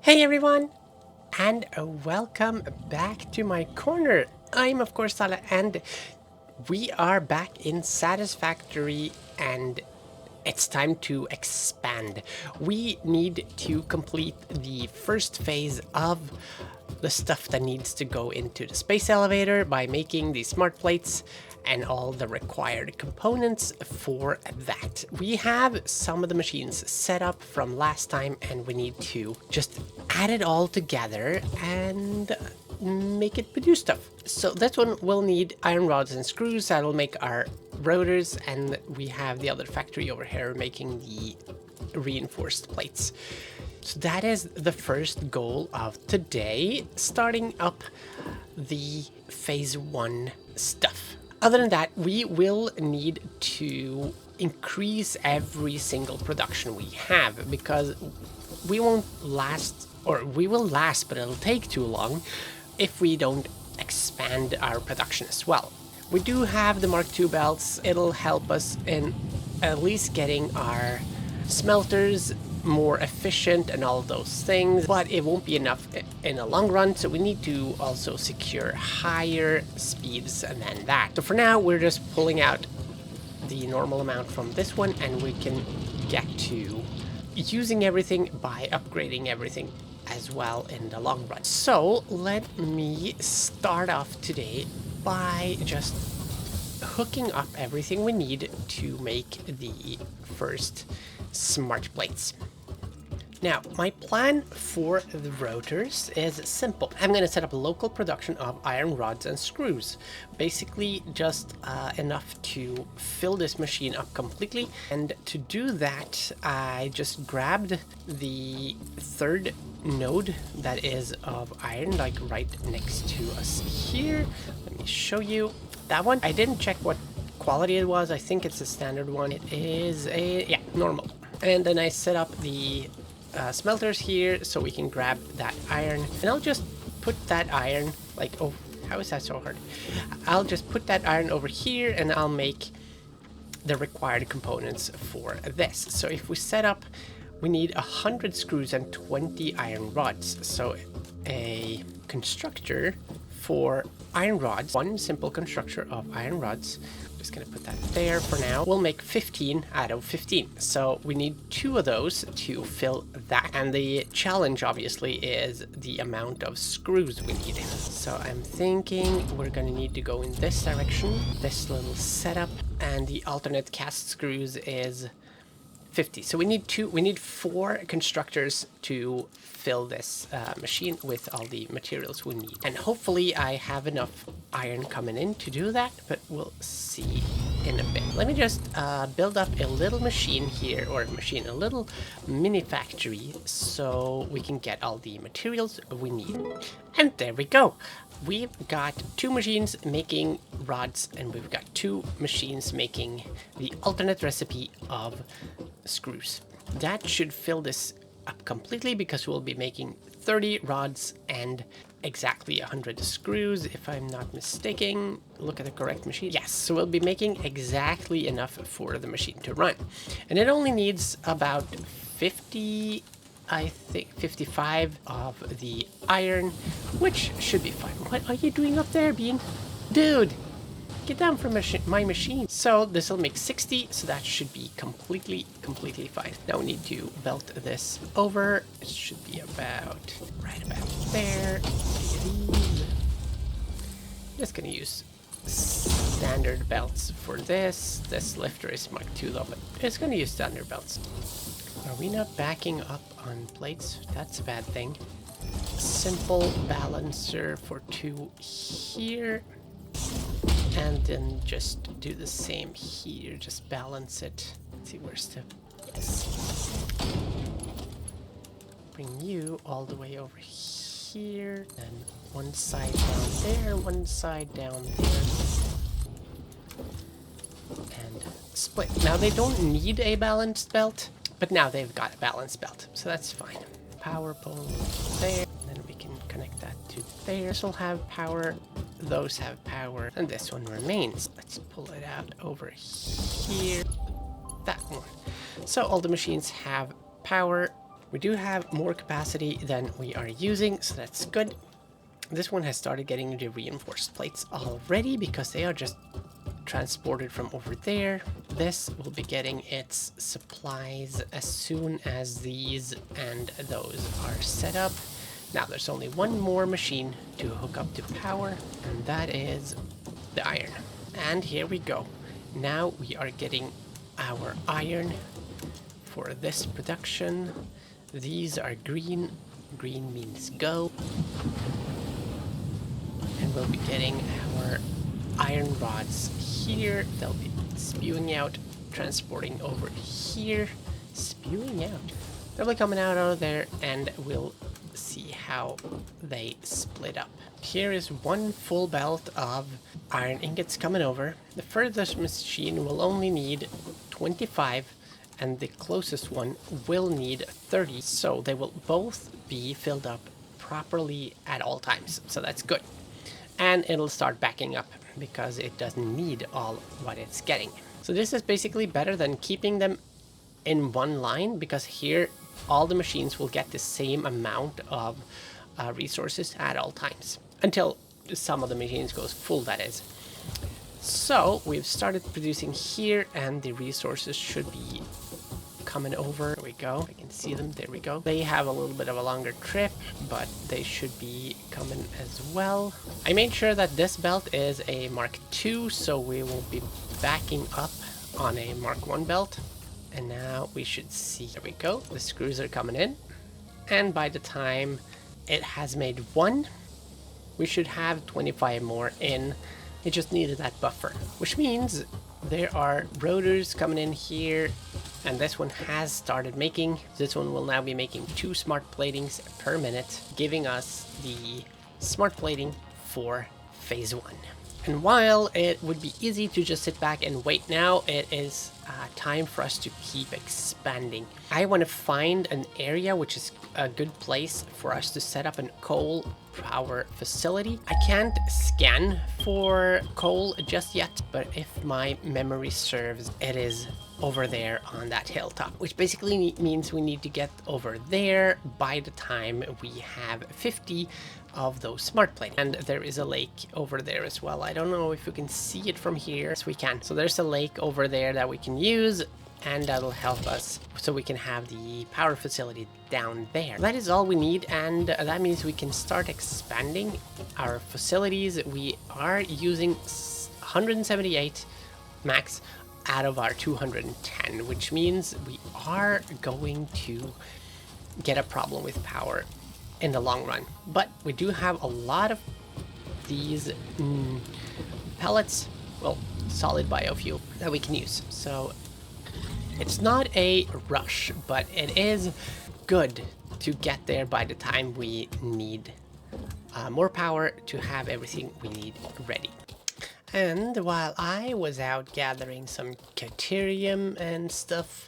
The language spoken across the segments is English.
Hey everyone, and welcome back to my corner. I'm of course Sala, and we are back in Satisfactory, and it's time to expand. We need to complete the first phase of the stuff that needs to go into the space elevator by making the smart plates and all the required components for that. We have some of the machines set up from last time, and we need to just add it all together and make it produce stuff. So this one will need iron rods and screws that'll make our rotors, and we have the other factory over here making the reinforced plates. So that is the first goal of today, starting up the phase 1 stuff. Other than that, we will need to increase every single production we have, because we won't last, or we will last, but it'll take too long if we don't expand our production as well. We do have the Mark II belts. It'll help us in at least getting our smelters more efficient and all of those things, but it won't be enough in the long run, so we need to also secure higher speeds than that. So for now, we're just pulling out the normal amount from this one, and we can get to using everything by upgrading everything as well in the long run. So let me start off today by just hooking up everything we need to make the first smart plates. Now, my plan for the rotors is simple. I'm going to set up a local production of iron rods and screws. Basically, just enough to fill this machine up completely. And to do that, I just grabbed the third node that is of iron, like right next to us here. Let me show you that one. I didn't check what quality it was. I think it's a standard one. It is a, normal. And then I set up the smelters here so we can grab that iron, and I'll just put that iron, like, oh, how is that so hard? I'll just put that iron over here, and I'll make the required components for this. So if we set up, we need 100 screws and 20 iron rods. So a constructor for iron rods, one simple constructor of iron rods, just gonna put that there for now, we'll make 15 out of 15. So we need 2 of those to fill that, and the challenge obviously is the amount of screws we need. So I'm thinking we're gonna need to go in this direction, this little setup, and the alternate cast screws is 50. So we need 4 constructors to fill this machine with all the materials we need. And hopefully I have enough iron coming in to do that, but we'll see in a bit. Let me just build up a little machine here, or a little mini factory, so we can get all the materials we need. And there we go. We've got 2 machines making rods, and we've got 2 machines making the alternate recipe of screws. That should fill this up completely, because we'll be making 30 rods and exactly 100 screws, if I'm not mistaken. Look at the correct machine. Yes, so we'll be making exactly enough for the machine to run. And it only needs about 50, I think 55 of the iron, which should be fine. What are you doing up there, Bean? Dude, get down from my machine. So this will make 60, so that should be completely fine. Now we need to belt this over. It should be about right about there. Just gonna use standard belts for this. This lifter is Mark II though, but it's gonna use standard belts. Are we not backing up on plates? That's a bad thing. Simple balancer for 2 here. And then just do the same here, just balance it. Let's see, where's the, yes. Bring you all the way over here, then one side down there, one side down there. And split. Now they don't need a balanced belt, but now they've got a balanced belt, so that's fine. Power pole there, and then we can connect that to there. This will have power. Those have power, and this one remains. Let's pull it out over here. That one. So all the machines have power. We do have more capacity than we are using, so that's good. This one has started getting the reinforced plates already because they are just transported from over there. This will be getting its supplies as soon as these and those are set up. Now there's only one more machine to hook up to power, and that is the iron. And here we go. Now we are getting our iron for this production. These are green. Green means go. And we'll be getting our iron rods here. They'll be spewing out, transporting over here. Spewing out. They'll be coming out of there, and we'll see how they split up. Here is one full belt of iron ingots coming over. The furthest machine will only need 25, and the closest one will need 30, so they will both be filled up properly at all times, so that's good. And it'll start backing up because it doesn't need all what it's getting. So this is basically better than keeping them in one line, because here all the machines will get the same amount of resources at all times, until some of the machines goes full, that is. So we've started producing here, and the resources should be coming over. There we go. I can see them. There we go. They have a little bit of a longer trip, but they should be coming as well. I made sure that this belt is a Mark II, so we will be backing up on a Mark I belt. And now we should see. There we go. The screws are coming in. And by the time it has made one, we should have 25 more in. It just needed that buffer, which means there are rotors coming in here, and this one has started making. This one will now be making 2 smart platings per minute, giving us the smart plating for phase 1. And while it would be easy to just sit back and wait, now it is time for us to keep expanding. I want to find an area which is a good place for us to set up a coal power facility. I can't scan for coal just yet, but if my memory serves, it is over there on that hilltop, which basically means we need to get over there by the time we have 50 of those smart plates. And there is a lake over there as well. I don't know if we can see it from here. Yes, we can. So there's a lake over there that we can use, and that'll help us so we can have the power facility down there. That is all we need, and that means we can start expanding our facilities. We are using 178 max out of our 210, which means we are going to get a problem with power in the long run. But we do have a lot of these pellets, well, solid biofuel that we can use. So it's not a rush, but it is good to get there by the time we need more power to have everything we need ready. And while I was out gathering some deuterium and stuff,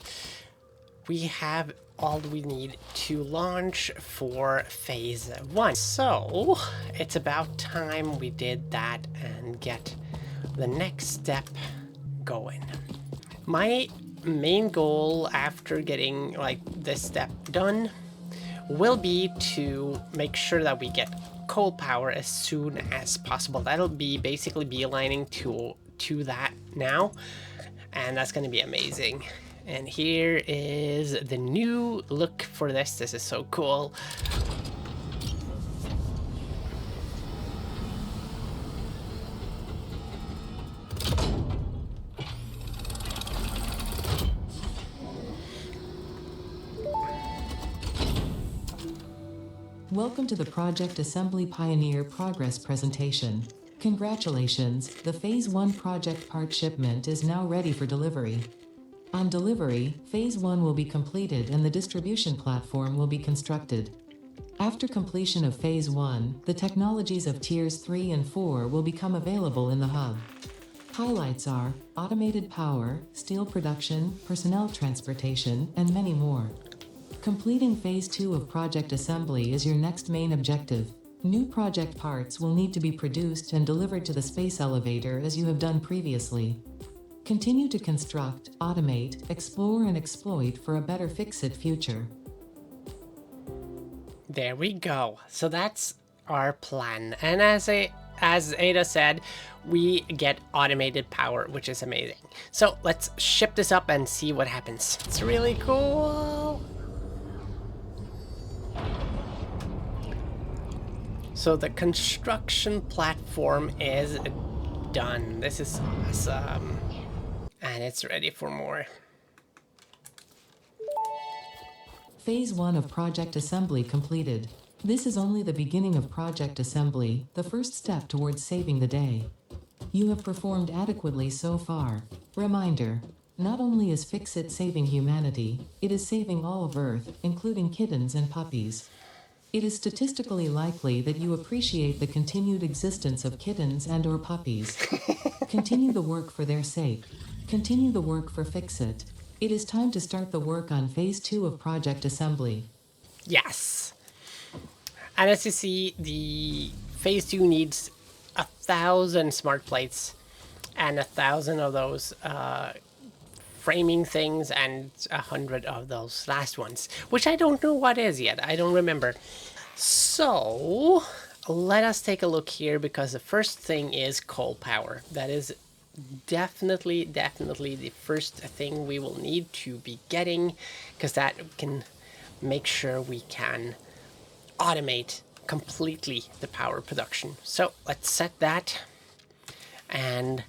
we have all we need to launch for phase 1. So it's about time we did that and get the next step going. My main goal after getting like this step done will be to make sure that we get coal power as soon as possible. That'll be basically beelining to that now, and that's going to be amazing. And here is the new look for this. This is so cool. Welcome to the Project Assembly Pioneer Progress presentation. Congratulations, the Phase 1 project part shipment is now ready for delivery. On delivery, Phase 1 will be completed and the distribution platform will be constructed. After completion of Phase 1, the technologies of Tiers 3 and 4 will become available in the hub. Highlights are automated power, steel production, personnel transportation, and many more. Completing Phase 2 of Project Assembly is your next main objective. New project parts will need to be produced and delivered to the space elevator as you have done previously. Continue to construct, automate, explore and exploit for a better fix-it future. There we go. So that's our plan. And as Ada said, we get automated power, which is amazing. So let's ship this up and see what happens. It's really cool. So the construction platform is done. This is awesome. And it's ready for more. Phase 1 of Project Assembly completed. This is only the beginning of Project Assembly, the first step towards saving the day. You have performed adequately so far. Reminder: not only is Fix-It saving humanity, it is saving all of Earth, including kittens and puppies. It is statistically likely that you appreciate the continued existence of kittens and/or puppies. Continue the work for their sake. Continue the work for Fix-It. It is time to start the work on Phase 2 of Project Assembly. Yes. And as you see, the Phase 2 needs 1,000 smart plates and 1,000 of those framing things and 100 of those last ones, which I don't know what is yet. I don't remember. So let us take a look here, because the first thing is coal power. That is definitely the first thing we will need to be getting, because that can make sure we can automate completely the power production. So let's set that and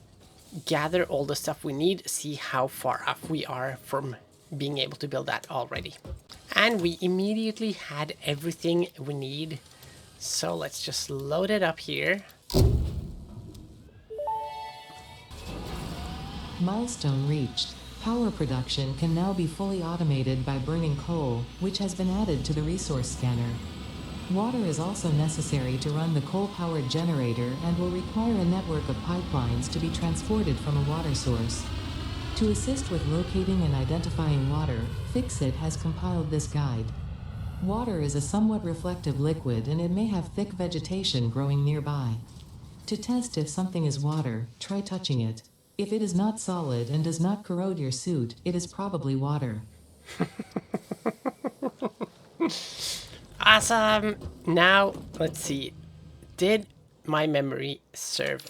gather all the stuff we need, see how far off we are from being able to build that already. And we immediately had everything we need, so let's just load it up here. Milestone reached. Power production can now be fully automated by burning coal, which has been added to the resource scanner. Water is also necessary to run the coal-powered generator and will require a network of pipelines to be transported from a water source. To assist with locating and identifying water, Fix-It has compiled this guide. Water is a somewhat reflective liquid, and it may have thick vegetation growing nearby. To test if something is water, try touching it. If it is not solid and does not corrode your suit, it is probably water. Awesome. Now, let's see. Did my memory serve?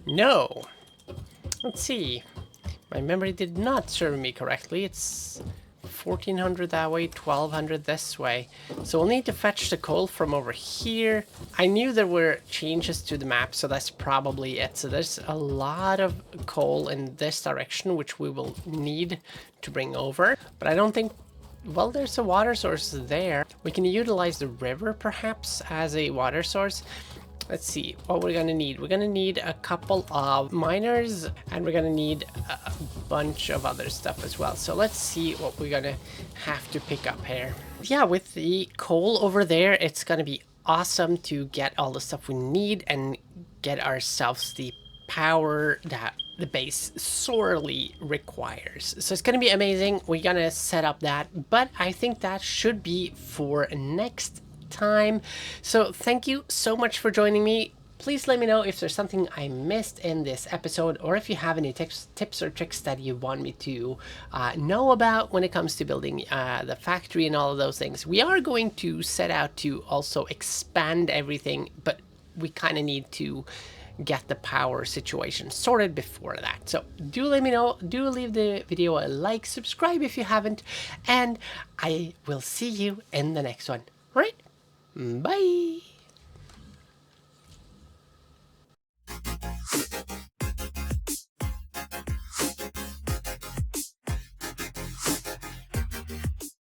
No. Let's see. My memory did not serve me correctly. It's 1400 that way, 1200 this way. So we'll need to fetch the coal from over here. I knew there were changes to the map, so that's probably it. So there's a lot of coal in this direction, which we will need to bring over. But I don't think, well, there's a water source there. We can utilize the river perhaps as a water source. Let's see what we're gonna need. We're gonna need a couple of miners, and we're gonna need a bunch of other stuff as well. So let's see what we're gonna have to pick up here. Yeah, with the coal over there, it's gonna be awesome to get all the stuff we need and get ourselves the power that the base sorely requires. So it's gonna be amazing. We're gonna set up that, but I think that should be for next time. So thank you so much for joining me. Please let me know if there's something I missed in this episode, or if you have any tips or tricks that you want me to know about when it comes to building the factory and all of those things. We are going to set out to also expand everything, but we kind of need to get the power situation sorted before that. So do let me know, do leave the video a like, subscribe if you haven't, and I will see you in the next one. Right? Bye!